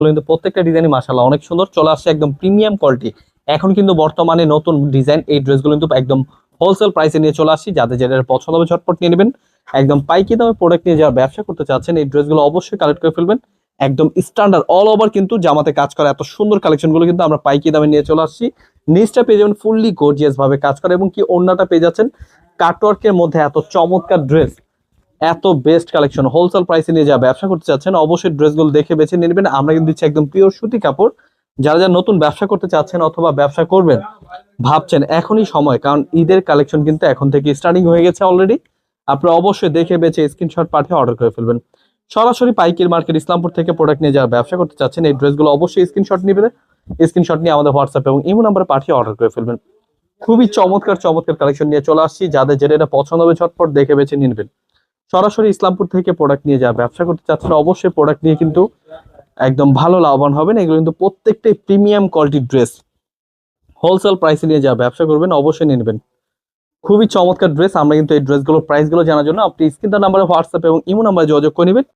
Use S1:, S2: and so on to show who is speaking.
S1: কিন্তু প্রত্যেকটা ডিজাইনই মাশাআল্লাহ অনেক সুন্দর চলে আসছে, একদম প্রিমিয়াম কোয়ালিটি। এখন কিন্তু বর্তমানে নতুন ডিজাইন এই ড্রেসগুলো কিন্তু একদম হোলসেল প্রাইসে নিয়ে চলে আসছি। যাদের যেটা পছন্দ হবে ঝটপট নিয়ে নেবেন। একদম পাইকি দামে প্রোডাক্ট নিয়ে যারা ব্যবসা করতে চাচ্ছেন এই ড্রেসগুলো অবশ্যই কালেক্ট করে ফেলবেন। একদম স্ট্যান্ডার্ড অল ওভার কিন্তু জামাতে কাজ করা এত সুন্দর কালেকশনগুলো কিন্তু আমরা পাইকি দামে নিয়ে চলে আসছি। নিচটা পেয়ে যাবেন ফুললি গর্জিয়াস ভাবে কাজ করা, এবং কি ওড়নাটা পেয়ে যাচ্ছেন কাটওয়ার্কের মধ্যে। এত চমৎকার ড্রেস, এত বেস্ট কালেকশন হোলসেল প্রাইসে নিয়ে যা ব্যবসা করতে চাচ্ছেন অবশ্যই ড্রেসগুলো দেখে বেছে নিয়ে নেবেন। আমরা কিন্তু দিচ্ছি একদম পিওর সুতি কাপড়। যারা যারা নতুন ব্যবসা করতে চাচ্ছেন অথবা ব্যবসা করবেন ভাবছেন, এখনই সময়, কারণ ঈদের কালেকশন কিন্তু এখন থেকে স্টার্টিং হয়ে গেছে অলরেডি। আপনারা অবশ্যই দেখে বেছে স্ক্রিনশট পাঠিয়ে অর্ডার করে ফেলবেন। সরাসরি পাইকির মার্কেট ইসলামপুর থেকে প্রোডাক্ট নিয়ে যারা ব্যবসা করতে চাচ্ছেন এই ড্রেসগুলো অবশ্যই স্ক্রিনশট নেবেন। স্ক্রিনশট নিয়ে আমাদের হোয়াটসঅ্যাপ এবং ইমো নাম্বারে পাঠিয়ে অর্ডার করে ফেলবেন। খুবই চমৎকার চমৎকার কালেকশন নিয়ে চলে আসছি। যাদের যেটা পছন্দ হবে ঝটপট দেখে বেছে নিয়ে নেবেন। সরাসরি ইসলামপুর থেকে প্রোডাক্ট নিয়ে যা ব্যবসা করতে চাচ্ছেন অবশ্যই প্রোডাক্ট নিয়ে কিন্তু একদম ভালো লাভবান হবেন। এগুলো কিন্তু প্রত্যেকটাই প্রিমিয়াম কোয়ালিটির ড্রেস, হোলসেল প্রাইসে নিয়ে যা ব্যবসা করবেন অবশ্যই নিয়ে নেবেন। খুবই চমৎকার ড্রেস। আমরা কিন্তু এই ড্রেসগুলোর প্রাইসগুলো জানার জন্য আপনি স্ক্রিন নাম্বারে হোয়াটসঅ্যাপ এবং ইমো নাম্বারে যোগাযোগ করে নেবেন।